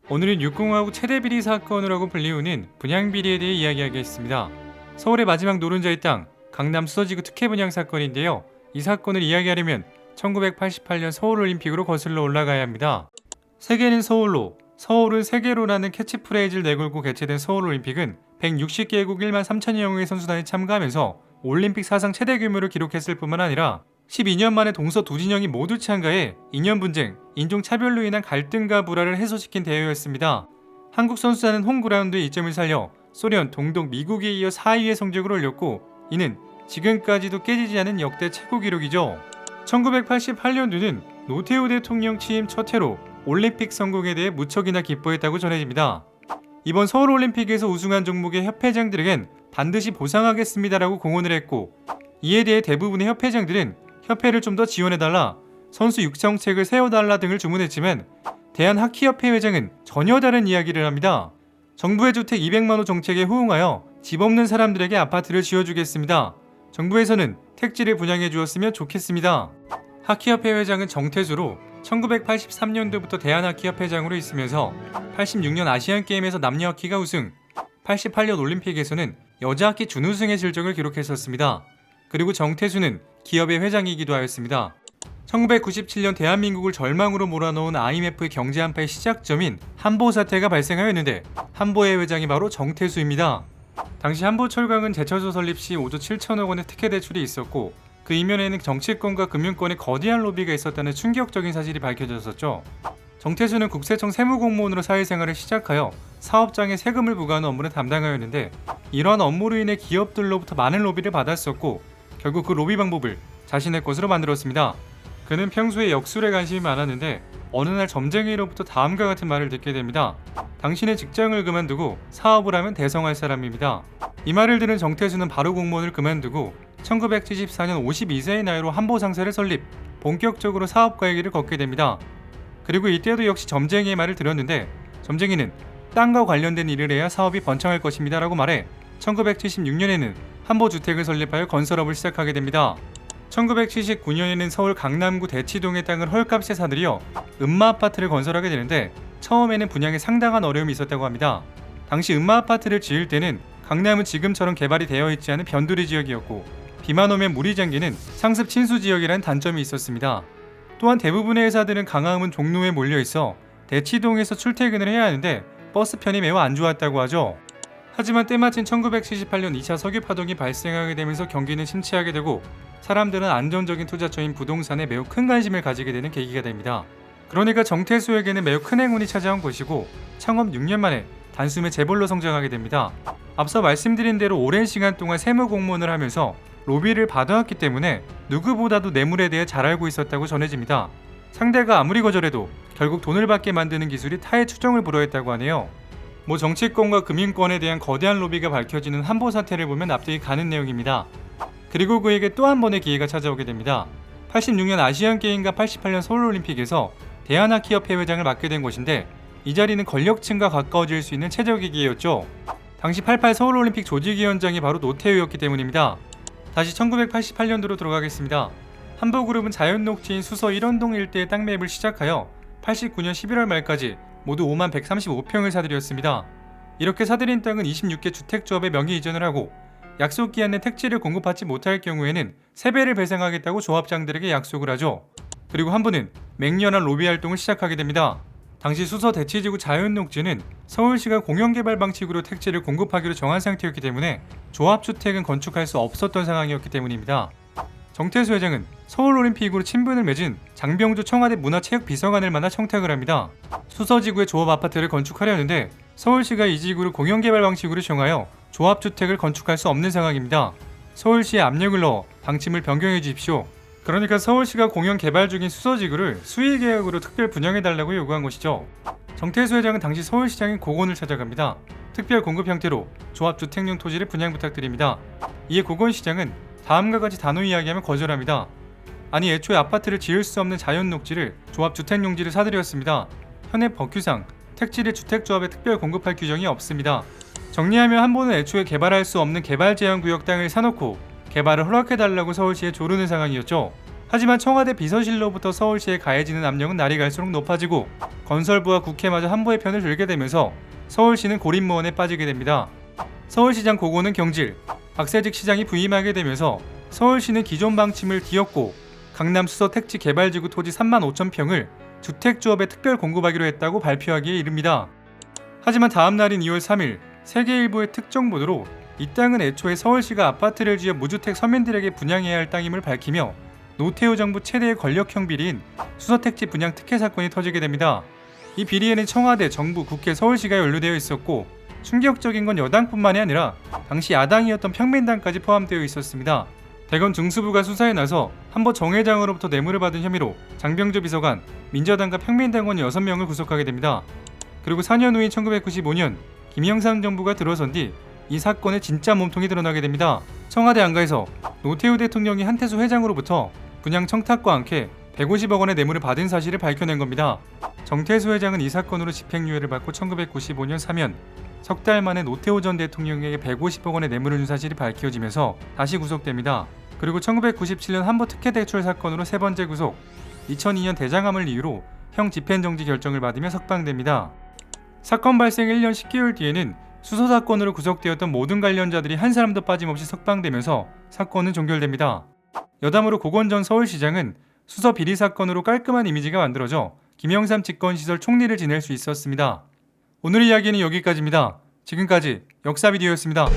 오늘은 6공화국 최대 비리 사건이라고 불리우는 분양비리에 대해 이야기하겠습니다. 서울의 마지막 노른자의 땅, 강남 수서지구 특혜 분양 사건인데요. 이 사건을 이야기하려면 1988년 서울올림픽으로 거슬러 올라가야 합니다. 세계는 서울로, 서울은 세계로라는 캐치프레이즈를 내걸고 개최된 서울올림픽은 160개국 1만 3천여 명의 선수단이 참가하면서 올림픽 사상 최대 규모를 기록했을 뿐만 아니라 12년 만에 동서 두 진영이 모두 참가해 이념 분쟁, 인종 차별로 인한 갈등과 불화를 해소시킨 대회였습니다. 한국 선수단은 홈그라운드에 이점을 살려 소련, 동독, 미국에 이어 4위의 성적을 올렸고 이는 지금까지도 깨지지 않은 역대 최고 기록이죠. 1988년도는 노태우 대통령 취임 첫 해로 올림픽 성공에 대해 무척이나 기뻐했다고 전해집니다. 이번 서울올림픽에서 우승한 종목의 협회장들에겐 반드시 보상하겠습니다라고 공언을 했고 이에 대해 대부분의 협회장들은 협회를 좀 더 지원해달라, 선수 육성책을 세워달라 등을 주문했지만 대한하키협회 회장은 전혀 다른 이야기를 합니다. 정부의 주택 200만 호 정책에 호응하여 집 없는 사람들에게 아파트를 지어주겠습니다. 정부에서는 택지를 분양해 주었으면 좋겠습니다. 하키협회 회장은 정태수로 1983년도부터 대한하키협회장으로 있으면서 86년 아시안게임에서 남녀 하키가 우승, 88년 올림픽에서는 여자 하키 준우승의 실적을 기록했었습니다. 그리고 정태수는 기업의 회장이기도 하였습니다. 1997년 대한민국을 절망으로 몰아넣은 IMF의 경제 한파의 시작점인 한보 사태가 발생하였는데 한보의 회장이 바로 정태수입니다. 당시 한보철강은 제철소 설립 시 5조 7천억 원의 특혜 대출이 있었고 그 이면에는 정치권과 금융권의 거대한 로비가 있었다는 충격적인 사실이 밝혀졌었죠. 정태수는 국세청 세무공무원으로 사회생활을 시작하여 사업장에 세금을 부과하는 업무를 담당하였는데 이러한 업무로 인해 기업들로부터 많은 로비를 받았었고 결국 그 로비 방법을 자신의 것으로 만들었습니다. 그는 평소에 역술에 관심이 많았는데 어느 날 점쟁이로부터 다음과 같은 말을 듣게 됩니다. 당신의 직장을 그만두고 사업을 하면 대성할 사람입니다. 이 말을 들은 정태수는 바로 공무원을 그만두고 1974년 52세의 나이로 한보상사를 설립, 본격적으로 사업가의 길을 걷게 됩니다. 그리고 이때도 역시 점쟁이의 말을 들었는데 점쟁이는 땅과 관련된 일을 해야 사업이 번창할 것입니다 라고 말해 1976년에는 한보주택을 설립하여 건설업을 시작하게 됩니다. 1979년에는 서울 강남구 대치동의 땅을 헐값에 사들여 음마아파트를 건설하게 되는데 처음에는 분양에 상당한 어려움이 있었다고 합니다. 당시 음마아파트를 지을 때는 강남은 지금처럼 개발이 되어 있지 않은 변두리 지역이었고 비만 오면 물이 잠기는 상습 침수 지역이라는 단점이 있었습니다. 또한 대부분의 회사들은 강화음은 종로에 몰려있어 대치동에서 출퇴근을 해야 하는데 버스편이 매우 안 좋았다고 하죠. 하지만 때마침 1978년 2차 석유 파동이 발생하게 되면서 경기는 침체하게 되고 사람들은 안정적인 투자처인 부동산에 매우 큰 관심을 가지게 되는 계기가 됩니다. 그러니까 정태수에게는 매우 큰 행운이 찾아온 것이고 창업 6년 만에 단숨에 재벌로 성장하게 됩니다. 앞서 말씀드린 대로 오랜 시간 동안 세무공무원을 하면서 로비를 받아왔기 때문에 누구보다도 뇌물에 대해 잘 알고 있었다고 전해집니다. 상대가 아무리 거절해도 결국 돈을 받게 만드는 기술이 타의 추종을 불허했다고 하네요. 정치권과 금융권에 대한 거대한 로비가 밝혀지는 한보 사태를 보면 납득이 가는 내용입니다. 그리고 그에게 또 한 번의 기회가 찾아오게 됩니다. 86년 아시안게임과 88년 서울올림픽에서 대한하키협회 회장을 맡게 된 것인데 이 자리는 권력층과 가까워질 수 있는 최적의 기회였죠. 당시 88 서울올림픽 조직위원장이 바로 노태우였기 때문입니다. 다시 1988년도로 들어가겠습니다. 한보그룹은 자연녹지인 수서 1원동 일대의 땅 매입을 시작하여 89년 11월 말까지 모두 5만 135평을 사들였습니다. 이렇게 사들인 땅은 26개 주택조합에 명의 이전을 하고 약속 기한 내 택지를 공급받지 못할 경우에는 세배를 배상하겠다고 조합장들에게 약속을 하죠. 그리고 한보는 맹렬한 로비 활동을 시작하게 됩니다. 당시 수서 대치지구 자연녹지는 서울시가 공영개발 방식으로 택지를 공급하기로 정한 상태였기 때문에 조합주택은 건축할 수 없었던 상황이었기 때문입니다. 정태수 회장은 서울올림픽으로 친분을 맺은 장병조 청와대 문화체육비서관을 만나 청탁을 합니다. 수서지구에 조합 아파트를 건축하려는데 서울시가 이 지구를 공영개발 방식으로 정하여 조합주택을 건축할 수 없는 상황입니다. 서울시에 압력을 넣어 방침을 변경해 주십시오. 그러니까 서울시가 공영개발 중인 수서지구를 수의계약으로 특별 분양해달라고 요구한 것이죠. 정태수 회장은 당시 서울시장인 고건을 찾아갑니다. 특별 공급 형태로 조합주택용 토지를 분양 부탁드립니다. 이에 고건시장은 다음과 같이 단호 이야기하면 거절합니다. 아니 애초에 아파트를 지을 수 없는 자연녹지를 조합주택용지를 사들였습니다. 현행 법규상 택지를 주택조합에 특별 공급할 규정이 없습니다. 정리하면 한보는 애초에 개발할 수 없는 개발제한구역 땅을 사놓고 개발을 허락해달라고 서울시에 조르는 상황이었죠. 하지만 청와대 비서실로부터 서울시에 가해지는 압력은 날이 갈수록 높아지고 건설부와 국회마저 한보의 편을 들게 되면서 서울시는 고립무원에 빠지게 됩니다. 서울시장 고고는 경질, 박세직 시장이 부임하게 되면서 서울시는 기존 방침을 뒤엎고 강남 수서 택지 개발지구 토지 3만 5천 평을 주택조합에 특별 공급하기로 했다고 발표하기에 이릅니다. 하지만 다음 날인 2월 3일 세계일보의 특정 보도로 이 땅은 애초에 서울시가 아파트를 지어 무주택 서민들에게 분양해야 할 땅임을 밝히며 노태우 정부 최대의 권력형 비리인 수서택지 분양 특혜 사건이 터지게 됩니다. 이 비리에는 청와대, 정부, 국회, 서울시가 연루되어 있었고 충격적인 건 여당뿐만이 아니라 당시 야당이었던 평민당까지 포함되어 있었습니다. 대검 중수부가 수사에 나서 한보 정 회장으로부터 뇌물을 받은 혐의로 장병조 비서관, 민저당과 평민당원 6명을 구속하게 됩니다. 그리고 4년 후인 1995년 김영삼 정부가 들어선 뒤 이 사건의 진짜 몸통이 드러나게 됩니다. 청와대 안가에서 노태우 대통령이 한태수 회장으로부터 분양 청탁과 함께 150억 원의 뇌물을 받은 사실을 밝혀낸 겁니다. 정태수 회장은 이 사건으로 집행유예를 받고 1995년 사면 석 달 만에 노태우 전 대통령에게 150억 원의 뇌물을 준 사실이 밝혀지면서 다시 구속됩니다. 그리고 1997년 한보 특혜 대출 사건으로 세 번째 구속, 2002년 대장암을 이유로 형 집행정지 결정을 받으며 석방됩니다. 사건 발생 1년 10개월 뒤에는 수소 사건으로 구속되었던 모든 관련자들이 한 사람도 빠짐없이 석방되면서 사건은 종결됩니다. 여담으로 고건 전 서울시장은 수서 비리 사건으로 깔끔한 이미지가 만들어져 김영삼 집권 시절 총리를 지낼 수 있었습니다. 오늘의 이야기는 여기까지입니다. 지금까지 역사비디오였습니다.